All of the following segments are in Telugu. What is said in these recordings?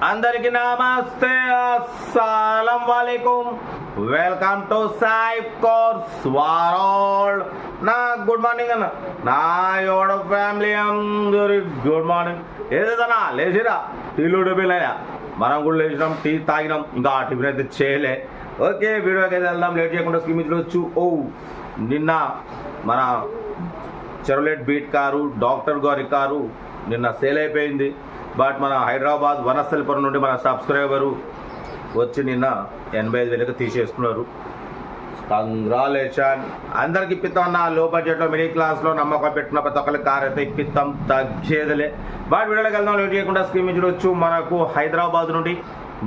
అందరికి నమస్తే, అస్సలం వాలేకుమ్. Welcome to Sai cars world. నా గుడ్ మార్నింగ్ అన్న, నా యోడ ఫ్యామిలీ అందరి గుడ్ మార్నింగ్. ఏదైనా లేచిరా, టీలు డబ్బీలయ్యా, మనం కూడా లేచినాం, టీ తాగినాం, ఇంకా టిఫిన్ అయితే చేయలే. ఓకే, వీడియోకి అయితే వెళ్దాం, లేట్ చేయకుండా స్కీమ్ చూడొచ్చు. నిన్న మన చెరోలెట్ బీట్ కారు, డాక్టర్ గారి కారు నిన్న సేల్ అయిపోయింది. బట్ మన హైదరాబాద్ వనస్థలిపురం నుండి మన సబ్స్క్రైబరు వచ్చి నిన్న 85,000కి తీసేసుకున్నారు. కంగ్రాలేషన్. అందరికి ఇప్పిస్తాం అన్న, లో బడ్జెట్లో మిడిల్ క్లాస్లో నమ్మకం పెట్టిన ప్రతి ఒక్కరికి కార్ అయితే ఇప్పిస్తాం, తగ్గేదిలే. బట్ వీడియోకి వెళ్దాం, లేట్ చేయకుండా స్క్రీన్ మీద చూడొచ్చు. మనకు హైదరాబాద్ నుండి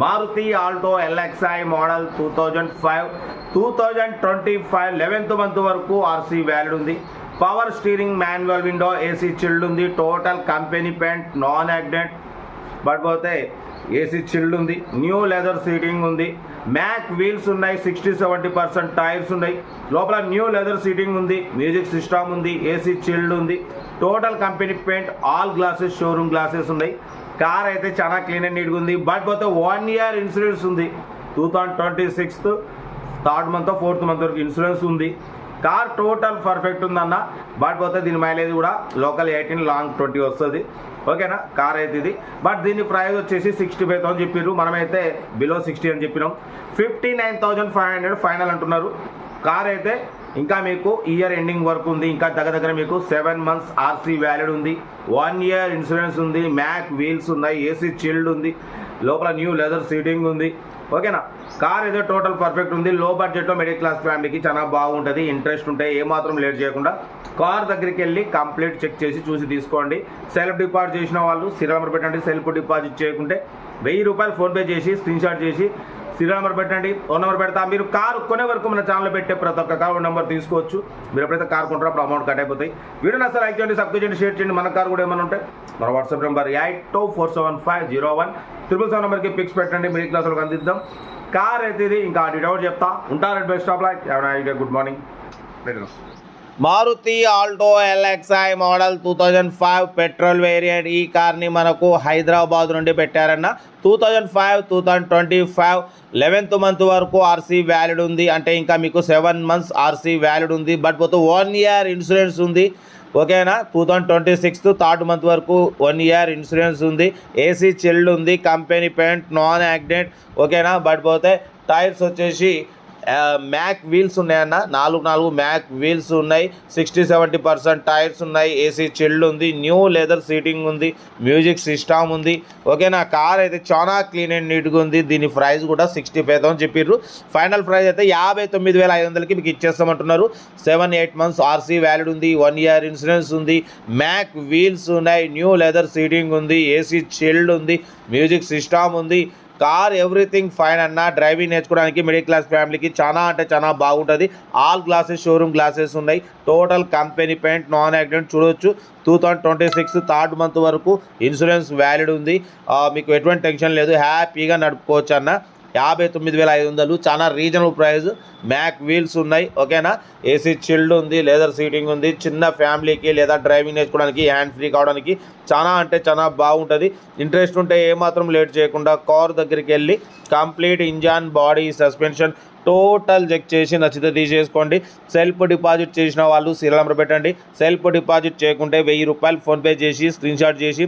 Maruti Alto LXi model 2005 2025 11th month వరకు ఆర్సీ వ్యాలిడ్ ఉంది. Power steering, manual window, AC chilled ఉంది. Total company paint, non accident. But పోతే ఏసీ చిల్డ్ ఉంది. న్యూ లెదర్ సీటింగ్ ఉంది. మ్యాక్ వీల్స్ ఉన్నాయి. 60-70% టైర్స్ ఉన్నాయి. లోపల న్యూ లెదర్ సీటింగ్ ఉంది. మ్యూజిక్ సిస్టమ్ ఉంది. ఏసీ చిల్డ్ ఉంది. Total company paint, all glasses showroom glasses ఉన్నాయి. కార్ అయితే చాలా క్లీన్ అండ్ నీట్గా ఉంది. బట్ పోతే 1 year ఇన్సూరెన్స్ ఉంది. 2026 3rd month 4th month వరకు ఇన్సూరెన్స్ ఉంది. కార్ టోటల్ పర్ఫెక్ట్ ఉందన్న. బట్ పోతే దీని మైలేజ్ కూడా లోకల్ 18, లాంగ్ 20 వస్తుంది. ఓకేనా, కార్ అయితే ఇది. బట్ దీని ప్రైస్ వచ్చేసి 65,000 చెప్పారు. మనమైతే బిలో 60 అని చెప్పినాం. 59,500 ఫైనల్ అంటున్నారు. కార్ అయితే ఇంకా మీకు ఇయర్ ఎండింగ్ వరకు ఉంది. ఇంకా దగ్గర మీకు 7 months ఆర్సీ వ్యాలిడ్ ఉంది. 1 year ఇన్సూరెన్స్ ఉంది. మ్యాక్ వీల్స్ ఉన్నాయి. ఏసీ చిల్డ్ ఉంది. లోపల న్యూ లెదర్ సీటింగ్ ఉంది. ఓకేనా, కార్ ఏదో టోటల్ పర్ఫెక్ట్ ఉంది. లో బడ్జెట్లో మిడిల్ క్లాస్ ఫ్యామిలీకి చాలా బాగుంటుంది. ఇంట్రెస్ట్ ఉంటే ఏమాత్రం లేట్ చేయకుండా కార్ దగ్గరికి వెళ్ళి కంప్లీట్ చెక్ చేసి చూసి తీసుకోండి. సెల్ఫ్ డిపాజిట్ చేసిన వాళ్ళు సీరియల్ నెంబర్ పెట్టండి. సెల్ఫ్ డిపాజిట్ చేయకుంటే 1000 రూపాయలు ఫోన్పే చేసి స్క్రీన్ షాట్ చేసి సీరియల్ నెంబర్ పెట్టండి. ఓన్ నెంబర్ పెడతా. మీరు కారు కొనే వరకు మన ఛానల్లో పెట్టే ప్రతి ఒక్క కార్ నెంబర్ తీసుకోవచ్చు. మీరు ఎప్పుడైతే కార్ కొంటారో అప్పుడు అమౌంట్ కట్ అయిపోతాయి. వీడియోని అసలు లైక్ చేయండి, సబ్స్క్రైబ్ చేయండి, షేర్ చేయండి. మన కార్ కూడా ఏమైనా ఉంటే మన వాట్సాప్ నెంబర్ 8247501777 నెంబర్కి పిక్స్ పెట్టండి. మిడిల్ క్లాస్ వాళ్ళకి అందిద్దాం. కార్ అయితే ఇది. ఇంకా డౌట్ చెప్తా ఉంటారు. Best of like. Good morning. Maruti Alto LXi model 2005 petrol variant. ఈ కార్ని మనకు హైదరాబాద్ నుండి పెట్టారన్న. 2005 2025 11th మంత్ వరకు ఆర్సీ వ్యాలిడ్ ఉంది. అంటే ఇంకా మీకు 7 months ఆర్సీ వ్యాలిడ్ ఉంది. బట్ పోతే 1 year ఇన్సూరెన్స్ ఉంది. ఓకేనా, 2026 3rd month వరకు 1 year ఇన్సూరెన్స్ ఉంది. ఏసీ చిల్డ్ ఉంది. Company paint, non accident. ఓకేనా, బట్ పోతే టైర్స్ వచ్చేసి మ్యాక్ వీల్స్ ఉన్నాయన్న. 4 మ్యాక్ వీల్స్ ఉన్నాయి. 60-70% టైర్స్ ఉన్నాయి. ఏసీ చిల్డ్ ఉంది. న్యూ లెదర్ సీటింగ్ ఉంది. మ్యూజిక్ సిస్టమ్ ఉంది. ఓకేనా, కార్ అయితే చాలా క్లీన్ అండ్ నీట్గా ఉంది. దీని ప్రైస్ కూడా 65,000 చెప్పారు. ఫైనల్ ప్రైస్ అయితే 59,500కి మీకు ఇచ్చేస్తామంటున్నారు. 7-8 months ఆర్సీ వ్యాలిడ్ ఉంది. 1 year ఇన్సూరెన్స్ ఉంది. మ్యాక్ వీల్స్ ఉన్నాయి. న్యూ లెదర్ సీటింగ్ ఉంది. ఏసీ చిల్డ్ ఉంది. మ్యూజిక్ సిస్టమ్ ఉంది. కార్ ఎవ్రీథింగ్ ఫైన్ అన్న. డ్రైవింగ్ నేర్చుకోవడానికి మిడిల్ క్లాస్ ఫ్యామిలీకి చాలా అంటే చాలా బాగుంటుంది. ఆల్ గ్లాసెస్ షోరూమ్ గ్లాసెస్ ఉన్నాయి. Total company paint, non accident. చూడొచ్చు. 2026 3rd month వరకు ఇన్సూరెన్స్ వ్యాలిడ్ ఉంది. మీకు ఎటువంటి టెన్షన్ లేదు, హ్యాపీగా నడుపుకోవచ్చు అన్న. 59,500 చాలా రీజనబుల్ ప్రైస్. మ్యాక్ వీల్స్ ఉన్నాయి. ఓకేనా, ఏసీ చిల్డ్ ఉంది. లెదర్ సీటింగ్ ఉంది. చిన్న ఫ్యామిలీకి లేదా డ్రైవింగ్ నేర్చుకోవడానికి, హ్యాండ్ ఫ్రీ కావడానికి చాలా అంటే చాలా బాగుంటుంది. ఇంట్రెస్ట్ ఉంటే ఏమాత్రం లేట్ చేయకుండా కార్ దగ్గరికి వెళ్ళి complete engine, body, suspension total check చేసి నచ్చితే తీసేసుకోండి. సెల్ఫ్ డిపాజిట్ చేసిన వాళ్ళు సీరియల్ నెంబర్ పెట్టండి. సెల్ఫ్ డిపాజిట్ చేయకుంటే 1000 రూపాయలు ఫోన్పే చేసి స్క్రీన్ షాట్ చేసి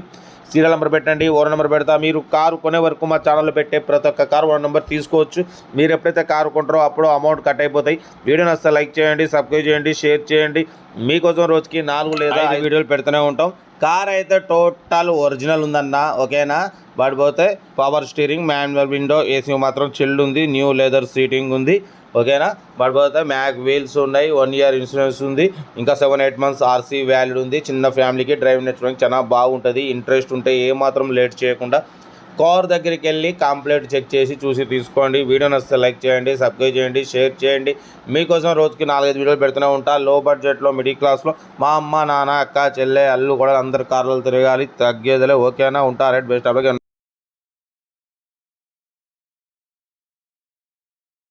సీరియల్ నెంబర్ పెట్టండి. ఓన్ నెంబర్ పెడతా. మీరు కారు కొనే వరకు మా ఛానల్లో పెట్టే ప్రతి ఒక్క కారు ఓన్ నెంబర్ తీసుకోవచ్చు. మీరు ఎప్పుడైతే కారు కొంటారో అప్పుడు అమౌంట్ కట్ అయిపోతాయి. వీడియోని అసలు లైక్ చేయండి, సబ్స్క్రైబ్ చేయండి, షేర్ చేయండి. మీకోసం రోజుకి 4 లేదా 5 వీడియోలు పెడుతూనే ఉంటాం. కార్ అయితే టోటల్ ఒరిజినల్ ఉందన్న. ఓకేనా, బట్ పోతే power steering, manual window, AC మాత్రం చిల్డ్ ఉంది. న్యూ లెదర్ సీటింగ్ ఉంది. ఓకేనా, బట్ పోతే మ్యాక్ వీల్స్ ఉన్నాయి. 1 year ఇన్సూరెన్స్ ఉంది. ఇంకా 7-8 months ఆర్సీ వ్యాలిడ్ ఉంది. చిన్న ఫ్యామిలీకి డ్రైవింగ్ నేర్చుకోవడానికి చాలా బాగుంటుంది. ఇంట్రెస్ట్ ఉంటే ఏమాత్రం లేట్ చేయకుండా కార్ దగ్గరికి వెళ్ళి కంప్లీట్ చెక్ చేసి చూసి తీసుకోండి. వీడియోని వస్తే లైక్ చేయండి, సబ్స్క్రైబ్ చేయండి, షేర్ చేయండి. మీకోసం రోజుకి 4-5 వీడియోలు పెడుతూనే ఉంటా. లో బడ్జెట్లో మిడిల్ క్లాస్లో మా అమ్మ, నాన్న, అక్క, చెల్లె, అల్లు కూడా అందరు కార్లు తిరగాలి, తగ్గేదిలే. ఓకేనా, ఉంటా. Right, best. అలాగే